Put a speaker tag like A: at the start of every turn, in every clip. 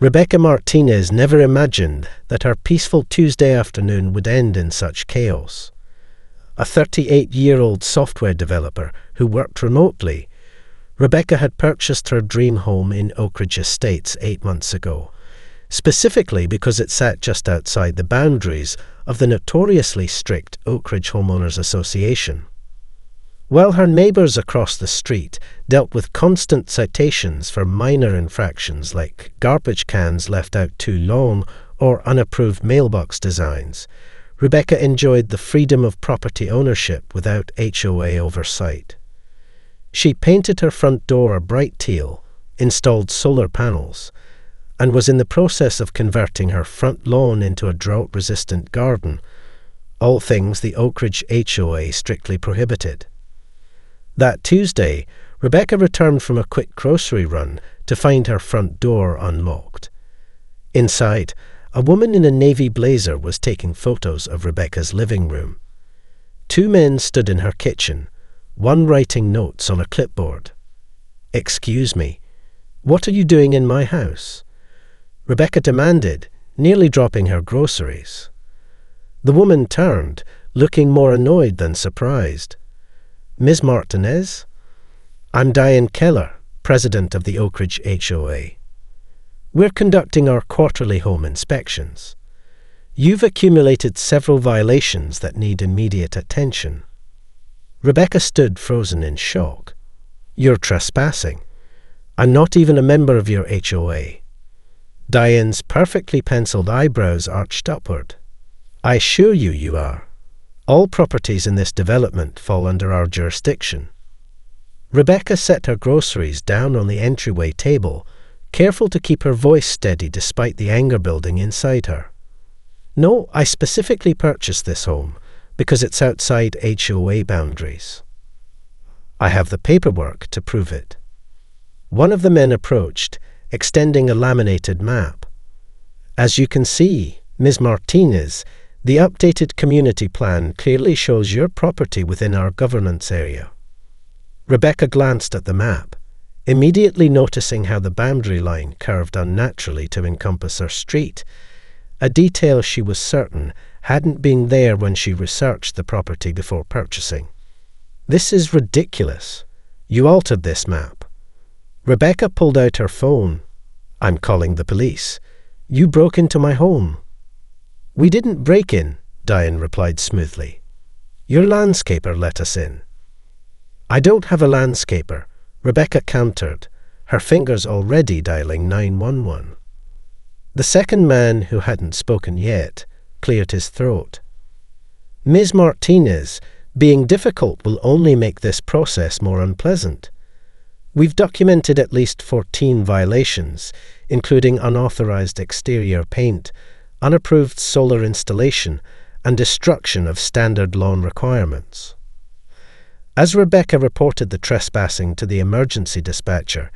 A: Rebecca Martinez never imagined that her peaceful Tuesday afternoon would end in such chaos. A 38-year-old software developer who worked remotely, Rebecca had purchased her dream home in Oak Ridge Estates 8 months ago, specifically because it sat just outside the boundaries of the notoriously strict Oak Ridge Homeowners Association. While her neighbours across the street dealt with constant citations for minor infractions like garbage cans left out too long or unapproved mailbox designs, Rebecca enjoyed the freedom of property ownership without HOA oversight. She painted her front door a bright teal, installed solar panels, and was in the process of converting her front lawn into a drought-resistant garden, all things the Oak Ridge HOA strictly prohibited. That Tuesday, Rebecca returned from a quick grocery run to find her front door unlocked. Inside, a woman in a navy blazer was taking photos of Rebecca's living room. 2 men stood in her kitchen, one writing notes on a clipboard. "Excuse me, what are you doing in my house?" Rebecca demanded, nearly dropping her groceries. The woman turned, looking more annoyed than surprised. "Ms. Martinez? I'm Diane Keller, president of the Oak Ridge HOA. We're conducting our quarterly home inspections. You've accumulated several violations that need immediate attention." Rebecca stood frozen in shock. "You're trespassing. I'm not even a member of your HOA." Diane's perfectly penciled eyebrows arched upward. "I assure you you are. All properties in this development fall under our jurisdiction." Rebecca set her groceries down on the entryway table, careful to keep her voice steady despite the anger building inside her. "No, I specifically purchased this home because it's outside HOA boundaries. I have the paperwork to prove it." One of the men approached, extending a laminated map. "As you can see, Ms. Martinez, the updated community plan clearly shows your property within our governance area." Rebecca glanced at the map, immediately noticing how the boundary line curved unnaturally to encompass her street, a detail she was certain hadn't been there when she researched the property before purchasing. "This is ridiculous. You altered this map." Rebecca pulled out her phone. "I'm calling the police. You broke into my home." "We didn't break in," Diane replied smoothly. "Your landscaper let us in." "I don't have a landscaper," Rebecca countered, her fingers already dialing 911. The second man, who hadn't spoken yet, cleared his throat. "Ms. Martinez, being difficult will only make this process more unpleasant. We've documented at least 14 violations, including unauthorized exterior paint, unapproved solar installation, and destruction of standard lawn requirements." As Rebecca reported the trespassing to the emergency dispatcher,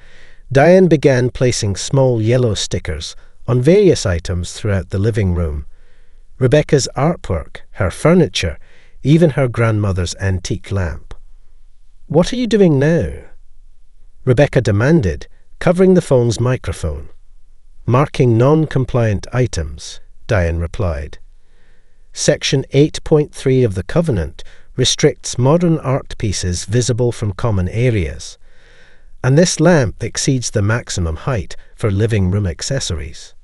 A: Diane began placing small yellow stickers on various items throughout the living room. Rebecca's artwork, her furniture, even her grandmother's antique lamp. "What are you doing now?" Rebecca demanded, covering the phone's microphone. "Marking non-compliant items," Diane replied. "Section 8.3 of the Covenant restricts modern art pieces visible from common areas, and this lamp exceeds the maximum height for living room accessories."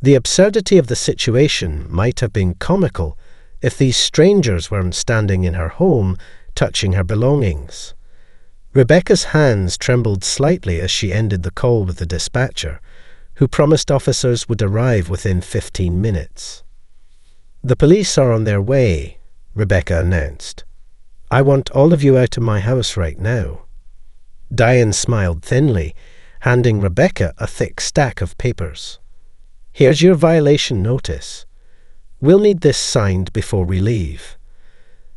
A: The absurdity of the situation might have been comical if these strangers weren't standing in her home, touching her belongings. Rebecca's hands trembled slightly as she ended the call with the dispatcher, who promised officers would arrive within 15 minutes. "The police are on their way," Rebecca announced. "I want all of you out of my house right now." Diane smiled thinly, handing Rebecca a thick stack of papers. "Here's your violation notice. We'll need this signed before we leave.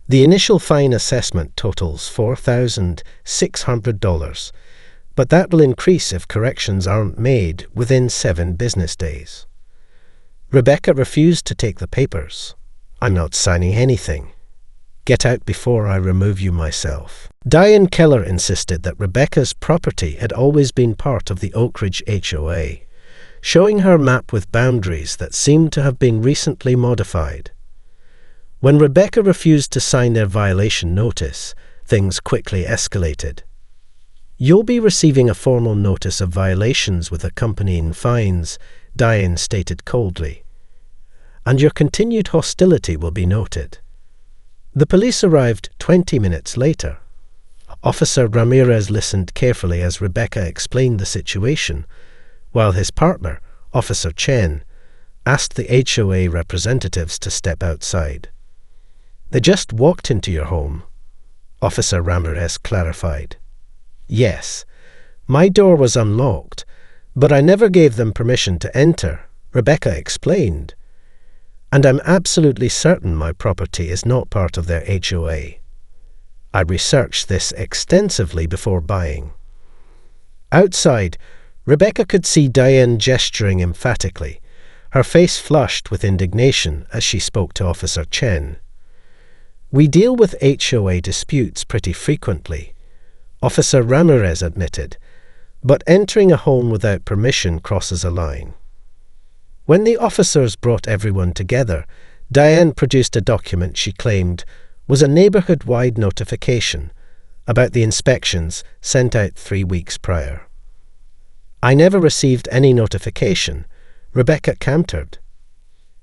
A: The initial fine assessment totals $4,600, but that will increase if corrections aren't made within 7 business days." Rebecca refused to take the papers. "I'm not signing anything. Get out before I remove you myself." Diane Keller insisted that Rebecca's property had always been part of the Oak Ridge HOA. showing her a map with boundaries that seemed to have been recently modified. When Rebecca refused to sign their violation notice, things quickly escalated. "You'll be receiving a formal notice of violations with accompanying fines," Diane stated coldly. "And your continued hostility will be noted." The police arrived 20 minutes later. Officer Ramirez listened carefully as Rebecca explained the situation, while his partner, Officer Chen, asked the HOA representatives to step outside. "They just walked into your home," Officer Ramirez clarified. "Yes, my door was unlocked, but I never gave them permission to enter," Rebecca explained. "And I'm absolutely certain my property is not part of their HOA. I researched this extensively before buying." Outside, Rebecca could see Diane gesturing emphatically, her face flushed with indignation as she spoke to Officer Chen. "We deal with HOA disputes pretty frequently," Officer Ramirez admitted, "but entering a home without permission crosses a line." When the officers brought everyone together, Diane produced a document she claimed was a neighborhood-wide notification about the inspections sent out 3 weeks prior. "I never received any notification," Rebecca countered.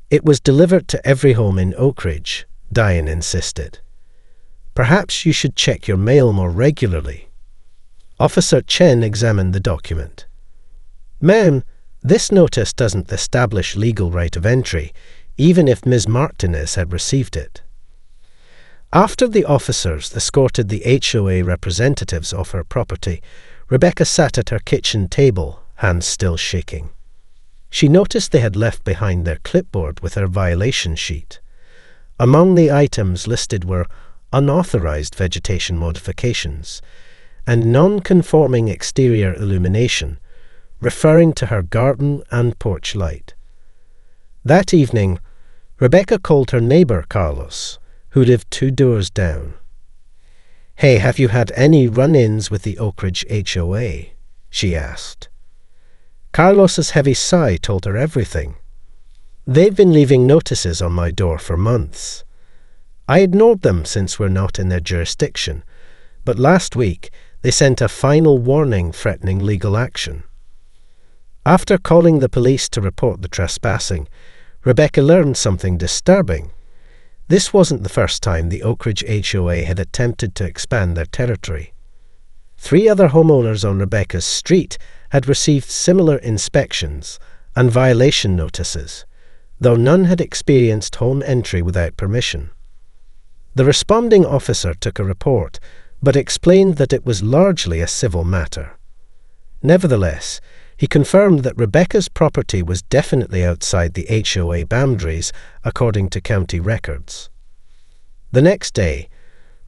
A: "It was delivered to every home in Oak Ridge," Diane insisted. "Perhaps you should check your mail more regularly." Officer Chen examined the document. "Ma'am, this notice doesn't establish legal right of entry, even if Ms. Martinez had received it." After the officers escorted the HOA representatives off her property, Rebecca sat at her kitchen table, hands still shaking. She noticed they had left behind their clipboard with her violation sheet. Among the items listed were unauthorized vegetation modifications and non-conforming exterior illumination, referring to her garden and porch light. That evening, Rebecca called her neighbor Carlos, who lived 2 doors down. "Hey, have you had any run-ins with the Oak Ridge HOA?" she asked. Carlos's heavy sigh told her everything. "They've been leaving notices on my door for months. I ignored them since we're not in their jurisdiction, but last week they sent a final warning threatening legal action." After calling the police to report the trespassing, Rebecca learned something disturbing. This wasn't the first time the Oak Ridge HOA had attempted to expand their territory. 3 other homeowners on Rebecca's street had received similar inspections and violation notices, though none had experienced home entry without permission. The responding officer took a report, but explained that it was largely a civil matter. Nevertheless, he confirmed that Rebecca's property was definitely outside the HOA boundaries, according to county records. The next day,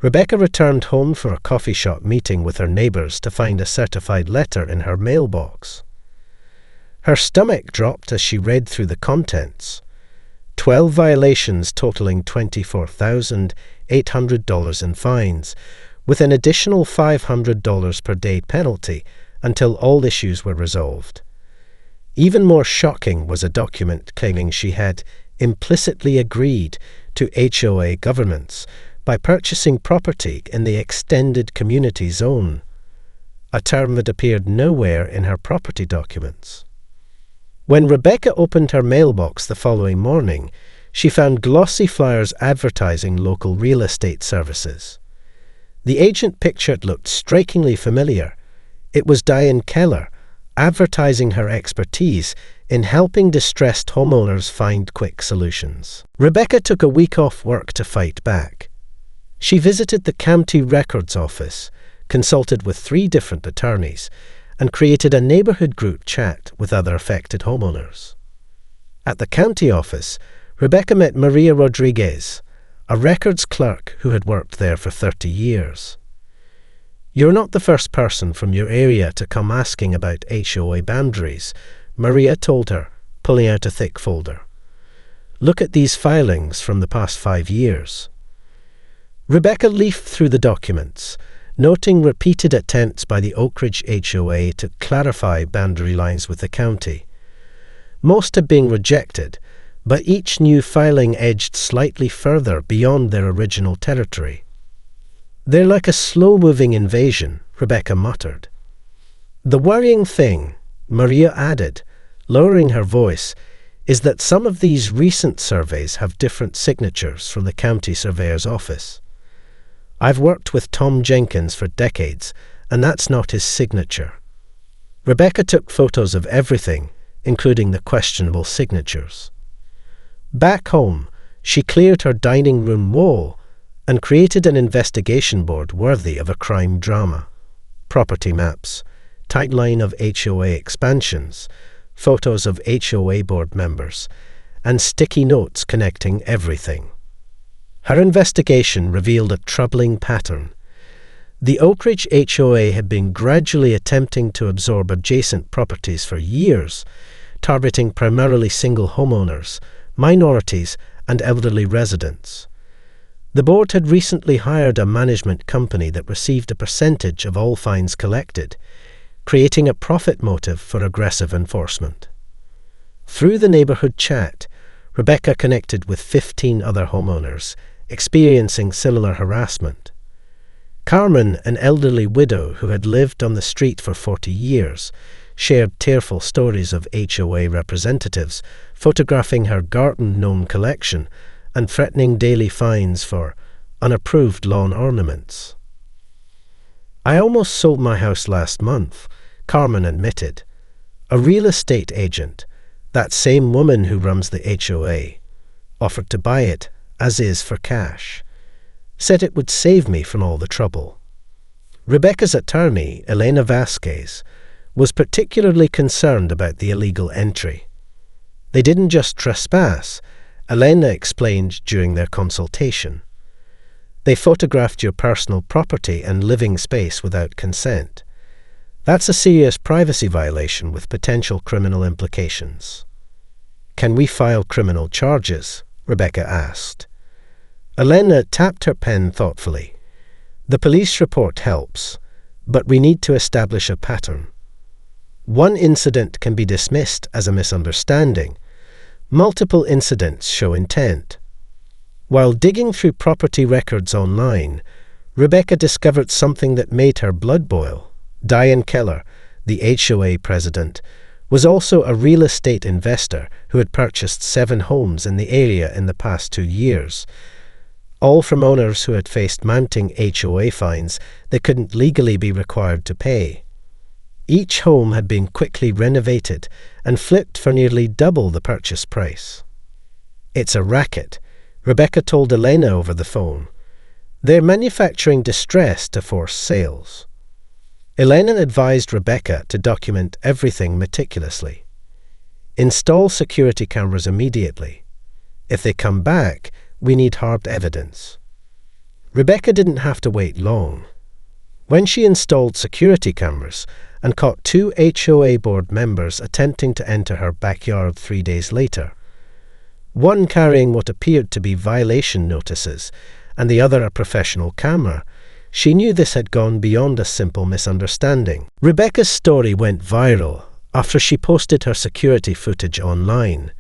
A: Rebecca returned home for a coffee shop meeting with her neighbors to find a certified letter in her mailbox. Her stomach dropped as she read through the contents. 12 violations totaling $24,800 in fines, with an additional $500 per day penalty until all issues were resolved. Even more shocking was a document claiming she had implicitly agreed to HOA governance by purchasing property in the extended community zone, a term that appeared nowhere in her property documents. When Rebecca opened her mailbox the following morning, she found glossy flyers advertising local real estate services. The agent pictured looked strikingly familiar. It was Diane Keller, advertising her expertise in helping distressed homeowners find quick solutions. Rebecca took a week off work to fight back. She visited the county records office, consulted with 3 different attorneys, and created a neighborhood group chat with other affected homeowners. At the county office, Rebecca met Maria Rodriguez, a records clerk who had worked there for 30 years. "You're not the first person from your area to come asking about HOA boundaries," Maria told her, pulling out a thick folder. "Look at these filings from the past 5 years." Rebecca leafed through the documents, noting repeated attempts by the Oak Ridge HOA to clarify boundary lines with the county. Most had been rejected, but each new filing edged slightly further beyond their original territory. "They're like a slow-moving invasion," Rebecca muttered. "The worrying thing," Maria added, lowering her voice, "is that some of these recent surveys have different signatures from the county surveyor's office. I've worked with Tom Jenkins for decades, and that's not his signature." Rebecca took photos of everything, including the questionable signatures. Back home, she cleared her dining room wall and created an investigation board worthy of a crime drama. Property maps, timeline of HOA expansions, photos of HOA board members, and sticky notes connecting everything. Her investigation revealed a troubling pattern. The Oak Ridge HOA had been gradually attempting to absorb adjacent properties for years, targeting primarily single homeowners, minorities, and elderly residents. The board had recently hired a management company that received a percentage of all fines collected, creating a profit motive for aggressive enforcement. Through the neighborhood chat, Rebecca connected with 15 other homeowners experiencing similar harassment. Carmen, an elderly widow who had lived on the street for 40 years, shared tearful stories of HOA representatives photographing her garden gnome collection and threatening daily fines for unapproved lawn ornaments. "I almost sold my house last month," Carmen admitted. "A real estate agent, that same woman who runs the HOA, offered to buy it as is for cash. Said it would save me from all the trouble." Rebecca's attorney, Elena Vasquez, was particularly concerned about the illegal entry. "They didn't just trespass," Elena explained during their consultation. "They photographed your personal property and living space without consent. That's a serious privacy violation with potential criminal implications." "Can we file criminal charges?" Rebecca asked. Elena tapped her pen thoughtfully. "The police report helps, but we need to establish a pattern. One incident can be dismissed as a misunderstanding. Multiple incidents show intent." While digging through property records online, Rebecca discovered something that made her blood boil. Diane Keller, the HOA president, was also a real estate investor who had purchased 7 homes in the area in the past 2 years, all from owners who had faced mounting HOA fines they couldn't legally be required to pay. Each home had been quickly renovated and flipped for nearly double the purchase price. "It's a racket," Rebecca told Elena over the phone. "They're manufacturing distress to force sales." Elena advised Rebecca to document everything meticulously. "Install security cameras immediately. If they come back, we need hard evidence." Rebecca didn't have to wait long. When she installed security cameras and caught 2 HOA board members attempting to enter her backyard 3 days later, one carrying what appeared to be violation notices and the other a professional camera, she knew this had gone beyond a simple misunderstanding. Rebecca's story went viral after she posted her security footage online.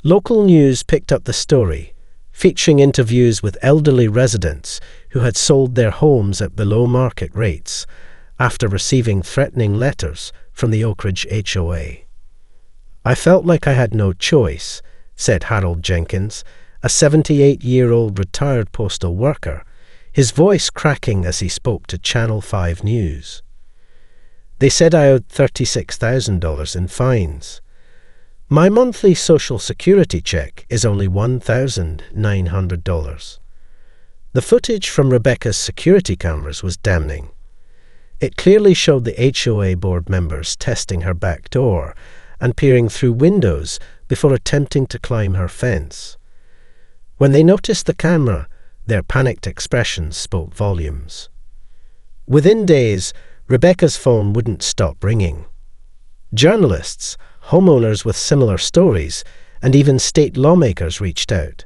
A: Local news picked up the story, featuring interviews with elderly residents who had sold their homes at below-market rates after receiving threatening letters from the Oak Ridge HOA. "I felt like I had no choice," said Harold Jenkins, a 78-year-old retired postal worker, his voice cracking as he spoke to Channel 5 News. "They said I owed $36,000 in fines. My monthly Social Security check is only $1,900. The footage from Rebecca's security cameras was damning. It clearly showed the HOA board members testing her back door and peering through windows before attempting to climb her fence. When they noticed the camera, their panicked expressions spoke volumes. Within days, Rebecca's phone wouldn't stop ringing. Journalists, homeowners with similar stories, and even state lawmakers reached out.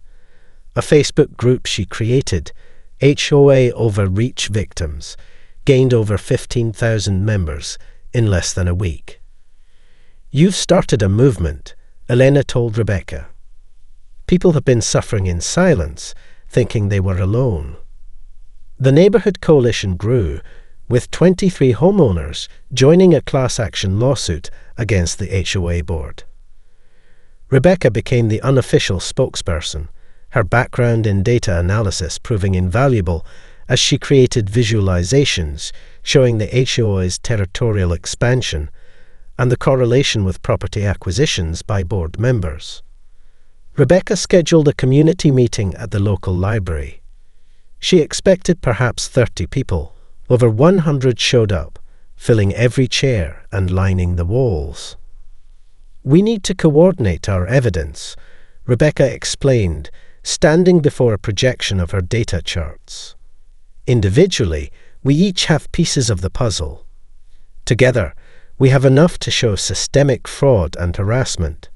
A: A Facebook group she created, HOA Overreach Victims, gained over 15,000 members in less than a week. "You've started a movement," Elena told Rebecca. People have been suffering in silence, thinking they were alone. The neighborhood coalition grew, with 23 homeowners joining a class action lawsuit against the HOA board. Rebecca became the unofficial spokesperson, her background in data analysis proving invaluable as she created visualizations showing the HOA's territorial expansion and the correlation with property acquisitions by board members. Rebecca scheduled a community meeting at the local library. She expected perhaps 30 people. Over 100 showed up, filling every chair and lining the walls. "We need to coordinate our evidence," Rebecca explained, standing before a projection of her data charts. "Individually, we each have pieces of the puzzle. Together, we have enough to show systemic fraud and harassment."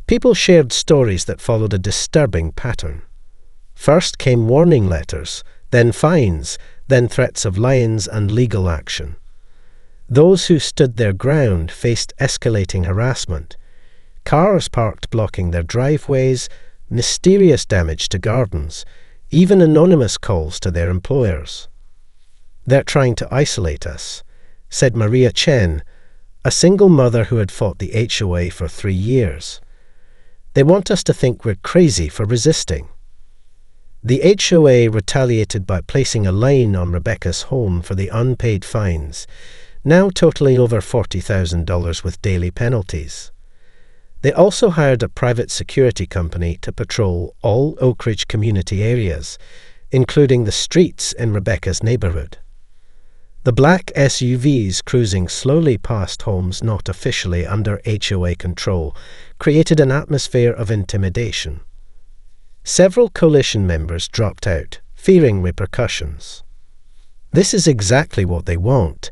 A: People shared stories that followed a disturbing pattern. First came warning letters, then fines, then threats of liens and legal action. Those who stood their ground faced escalating harassment. Cars parked blocking their driveways, mysterious damage to gardens, even anonymous calls to their employers. "They're trying to isolate us," said Maria Chen, a single mother who had fought the HOA for 3 years. "They want us to think we're crazy for resisting." The HOA retaliated by placing a lien on Rebecca's home for the unpaid fines, now totaling over $40,000 with daily penalties. They also hired a private security company to patrol all Oak Ridge community areas, including the streets in Rebecca's neighborhood. The black SUVs cruising slowly past homes not officially under HOA control created an atmosphere of intimidation. Several coalition members dropped out, fearing repercussions. "This is exactly what they want,"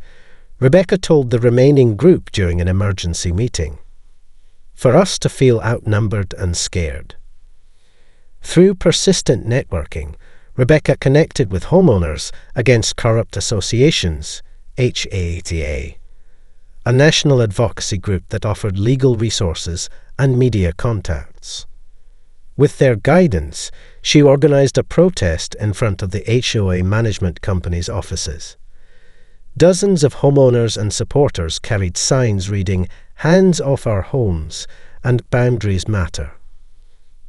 A: Rebecca told the remaining group during an emergency meeting. "For us to feel outnumbered and scared." Through persistent networking, Rebecca connected with Homeowners Against Corrupt Associations, HOA, a national advocacy group that offered legal resources and media contacts. With their guidance, she organized a protest in front of the HOA management company's offices. Dozens of homeowners and supporters carried signs reading, "Hands off our homes" and "Boundaries matter."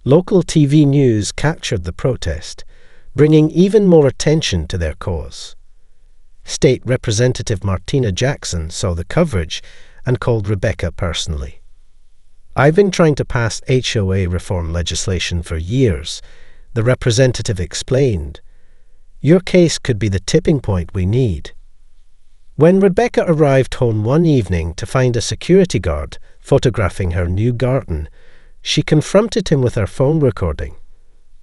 A: Local TV news captured the protest, bringing even more attention to their cause. State Representative Martina Jackson saw the coverage and called Rebecca personally. "I've been trying to pass HOA reform legislation for years," the representative explained. "Your case could be the tipping point we need." When Rebecca arrived home one evening to find a security guard photographing her new garden, she confronted him with her phone recording.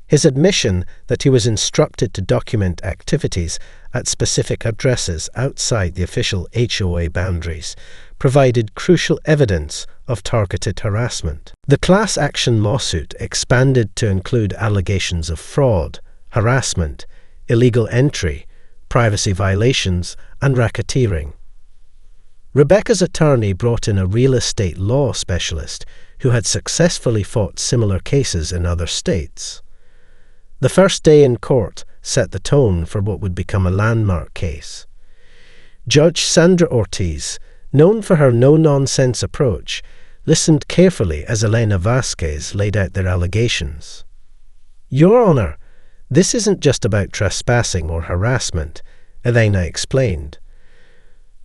A: His admission that he was instructed to document activities at specific addresses outside the official HOA boundaries provided crucial evidence of targeted harassment. The class action lawsuit expanded to include allegations of fraud, harassment, illegal entry, privacy violations, and racketeering. Rebecca's attorney brought in a real estate law specialist who had successfully fought similar cases in other states. The first day in court set the tone for what would become a landmark case. Judge Sandra Ortiz, known for her no-nonsense approach, listened carefully as Elena Vasquez laid out their allegations. "Your Honor, this isn't just about trespassing or harassment," Elena explained.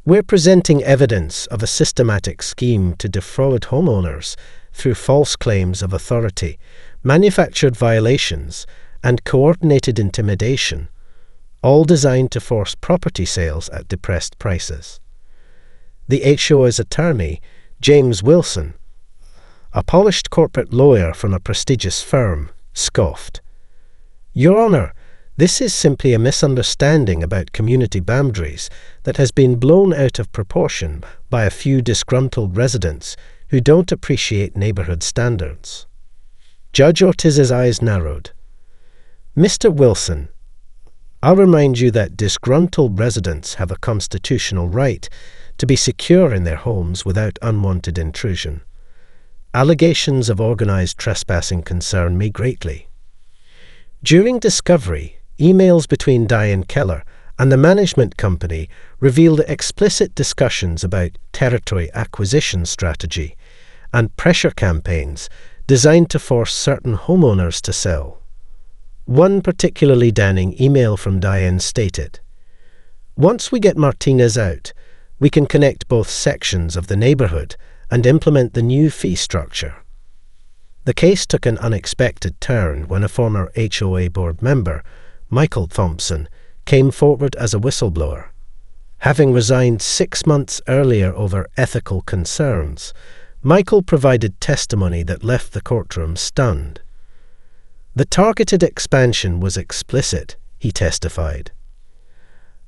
A: "We're presenting evidence of a systematic scheme to defraud homeowners through false claims of authority, manufactured violations, and coordinated intimidation, all designed to force property sales at depressed prices." The HOA's attorney, James Wilson, a polished corporate lawyer from a prestigious firm, scoffed. "Your Honor, this is simply a misunderstanding about community boundaries that has been blown out of proportion by a few disgruntled residents who don't appreciate neighborhood standards." Judge Ortiz's eyes narrowed. "Mr. Wilson, I'll remind you that disgruntled residents have a constitutional right to be secure in their homes without unwanted intrusion. Allegations of organized trespassing concern me greatly. During discovery, emails between Diane Keller and the management company revealed explicit discussions about territory acquisition strategy and pressure campaigns designed to force certain homeowners to sell. One particularly damning email from Diane stated, "Once we get Martinez out, we can connect both sections of the neighborhood and implement the new fee structure." The case took an unexpected turn when a former HOA board member, Michael Thompson, came forward as a whistleblower. Having resigned 6 months earlier over ethical concerns, Michael provided testimony that left the courtroom stunned. The targeted expansion was explicit, he testified.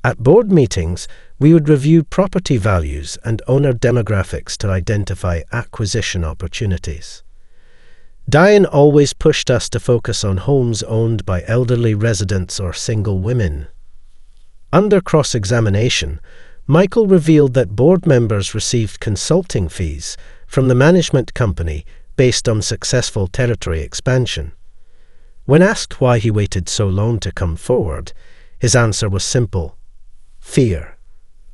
A: At board meetings, we would review property values and owner demographics to identify acquisition opportunities. Diane always pushed us to focus on homes owned by elderly residents or single women. Under cross-examination, Michael revealed that board members received consulting fees from the management company based on successful territory expansion. When asked why he waited so long to come forward, his answer was simple: fear.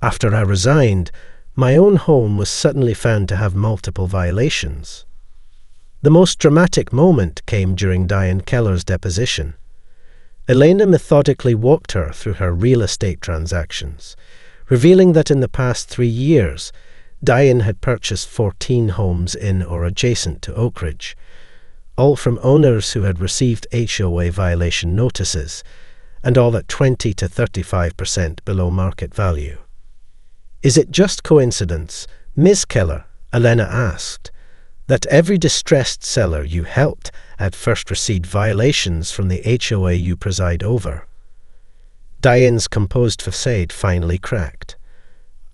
A: After I resigned, my own home was suddenly found to have multiple violations. The most dramatic moment came during Diane Keller's deposition. Elena methodically walked her through her real estate transactions, revealing that in the past 3 years, Diane had purchased 14 homes in or adjacent to Oak Ridge, all from owners who had received HOA violation notices, and all at 20 to 35% below market value. "Is it just coincidence, Ms. Keller," Elena asked, "that every distressed seller you helped had first received violations from the HOA you preside over?" Diane's composed facade finally cracked.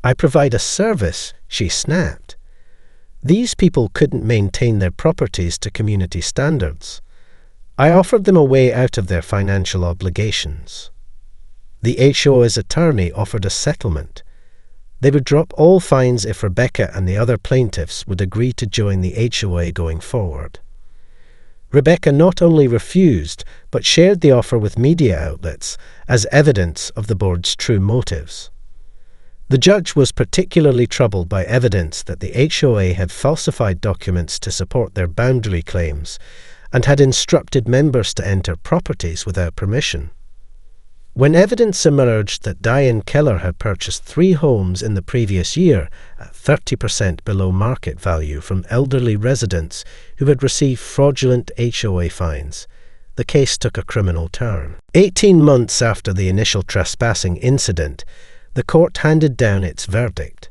A: "I provide a service," she snapped. "These people couldn't maintain their properties to community standards. I offered them a way out of their financial obligations." The HOA's attorney offered a settlement. They would drop all fines if Rebecca and the other plaintiffs would agree to join the HOA going forward. Rebecca not only refused, but shared the offer with media outlets as evidence of the board's true motives. The judge was particularly troubled by evidence that the HOA had falsified documents to support their boundary claims and had instructed members to enter properties without permission. When evidence emerged that Diane Keller had purchased 3 homes in the previous year at 30% below market value from elderly residents who had received fraudulent HOA fines, the case took a criminal turn. 18 months after the initial trespassing incident, the court handed down its verdict.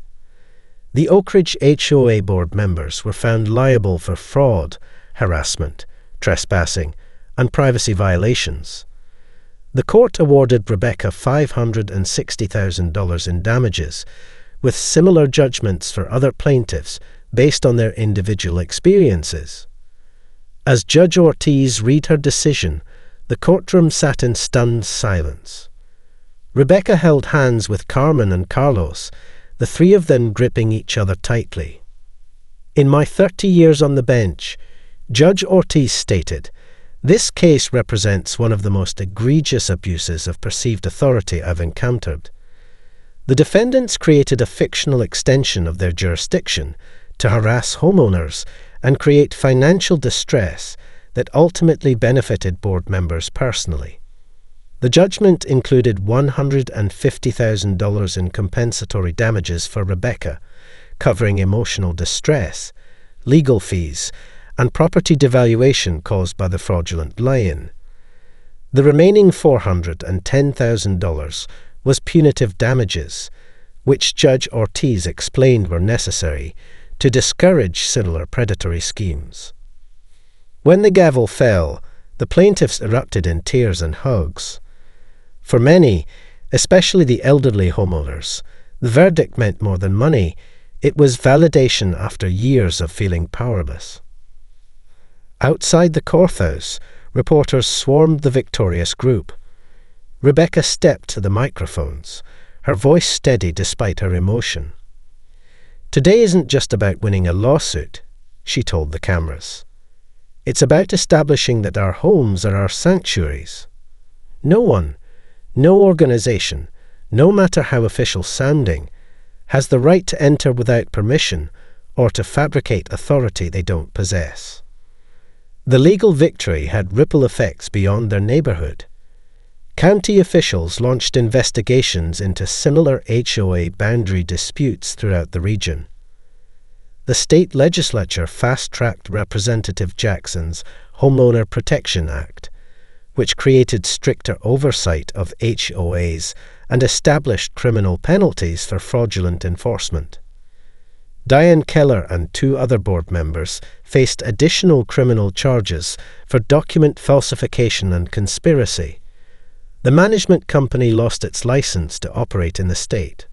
A: The Oak Ridge HOA board members were found liable for fraud, harassment, trespassing, and privacy violations. The court awarded Rebecca $560,000 in damages, with similar judgments for other plaintiffs based on their individual experiences. As Judge Ortiz read her decision, the courtroom sat in stunned silence. Rebecca held hands with Carmen and Carlos, the 3 of them gripping each other tightly. "In my 30 years on the bench," Judge Ortiz stated, "this case represents one of the most egregious abuses of perceived authority I've encountered. The defendants created a fictional extension of their jurisdiction to harass homeowners and create financial distress that ultimately benefited board members personally. The judgment included $150,000 in compensatory damages for Rebecca, covering emotional distress, legal fees, and property devaluation caused by the fraudulent lie-in. The remaining $410,000 was punitive damages, which Judge Ortiz explained were necessary to discourage similar predatory schemes. When the gavel fell, the plaintiffs erupted in tears and hugs. For many, especially the elderly homeowners, the verdict meant more than money. It was validation after years of feeling powerless. Outside the courthouse, reporters swarmed the victorious group. Rebecca stepped to the microphones, her voice steady despite her emotion. "Today isn't just about winning a lawsuit. she told the cameras. "It's about establishing that our homes are our sanctuaries. No one, no organization, no matter how official sounding, has the right to enter without permission or to fabricate authority they don't possess." The legal victory had ripple effects beyond their neighborhood. County officials launched investigations into similar HOA boundary disputes throughout the region. The state legislature fast-tracked Representative Jackson's Homeowner Protection Act, which created stricter oversight of HOAs and established criminal penalties for fraudulent enforcement. Diane Keller and 2 other board members faced additional criminal charges for document falsification and conspiracy. The management company lost its license to operate in the state.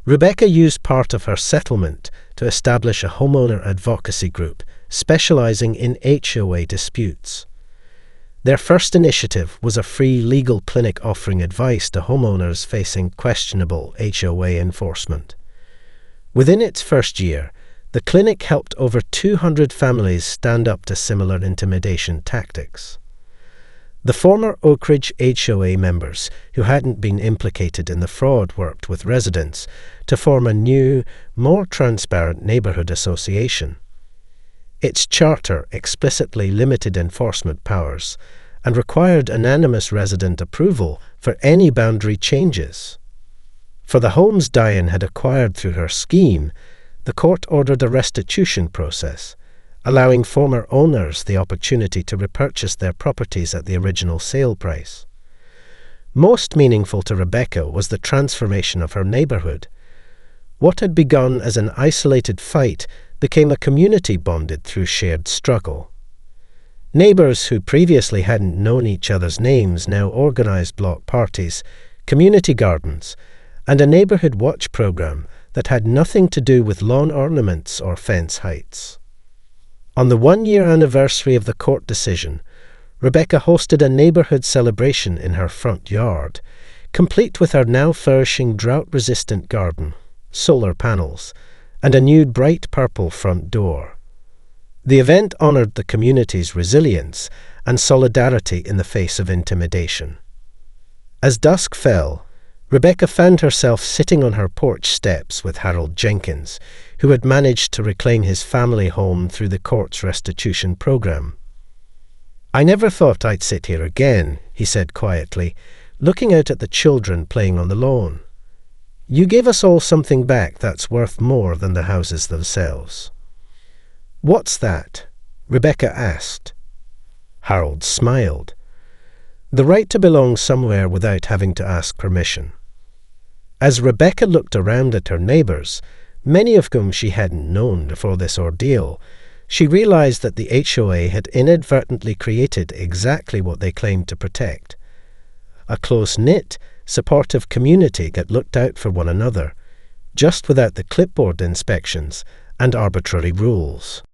A: Rebecca used part of her settlement to establish a homeowner advocacy group specializing in HOA disputes. Their first initiative was a free legal clinic offering advice to homeowners facing questionable HOA enforcement. Within its first year, the clinic helped over 200 families stand up to similar intimidation tactics. The former Oak Ridge HOA members who hadn't been implicated in the fraud worked with residents to form a new, more transparent neighborhood association. Its charter explicitly limited enforcement powers and required unanimous resident approval for any boundary changes. For the homes Diane had acquired through her scheme, the court ordered a restitution process, allowing former owners the opportunity to repurchase their properties at the original sale price. Most meaningful to Rebecca was the transformation of her neighborhood. What had begun as an isolated fight became a community bonded through shared struggle. Neighbors who previously hadn't known each other's names now organized block parties, community gardens, and a neighborhood watch program that had nothing to do with lawn ornaments or fence heights. On the 1-year anniversary of the court decision, Rebecca hosted a neighborhood celebration in her front yard, complete with her now flourishing drought-resistant garden, solar panels, and a new bright purple front door. The event honored the community's resilience and solidarity in the face of intimidation. As dusk fell, Rebecca found herself sitting on her porch steps with Harold Jenkins, who had managed to reclaim his family home through the court's restitution program. "I never thought I'd sit here again," he said quietly, looking out at the children playing on the lawn. "You gave us all something back that's worth more than the houses themselves." "What's that?" Rebecca asked. Harold smiled. "The right to belong somewhere without having to ask permission." As Rebecca looked around at her neighbors, many of whom she hadn't known before this ordeal, she realized that the HOA had inadvertently created exactly what they claimed to protect: a close-knit, supportive community that looked out for one another, just without the clipboard inspections and arbitrary rules.